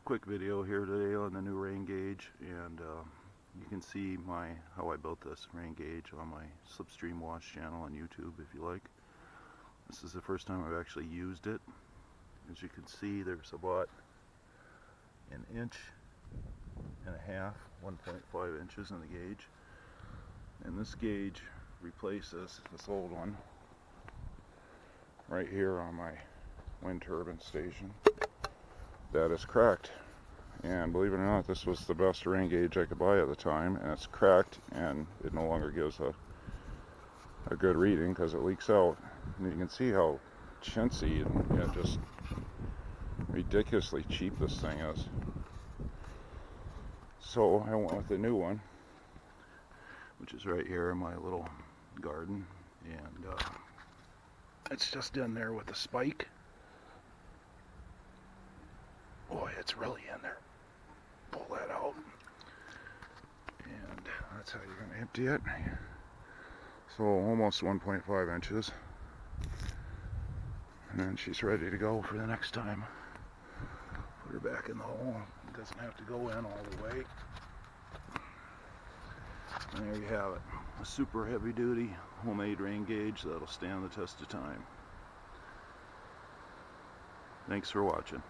quick video here today on the new rain gauge, and you can see how I built this rain gauge on my Slipstream Wash channel on YouTube if you like. This is the first time I've actually used it. As you can see, there's about an inch and a half, 1.5 inches in the gauge, and this gauge replaces this old one right here on my wind turbine station that is cracked. And believe it or not, this was the best rain gauge I could buy at the time, and it's cracked and it no longer gives a good reading because it leaks out. And you can see how chintzy and just ridiculously cheap this thing is. So I went with the new one, which is right here in my little garden, and it's just in there with the spike. Boy, it's really in there. Pull that out, and that's how you're going to empty it. So almost 1.5 inches, and then she's ready to go for the next time. Put her back in the hole. It doesn't have to go in all the way. And there you have it, a super heavy duty homemade rain gauge that'll stand the test of time. Thanks for watching.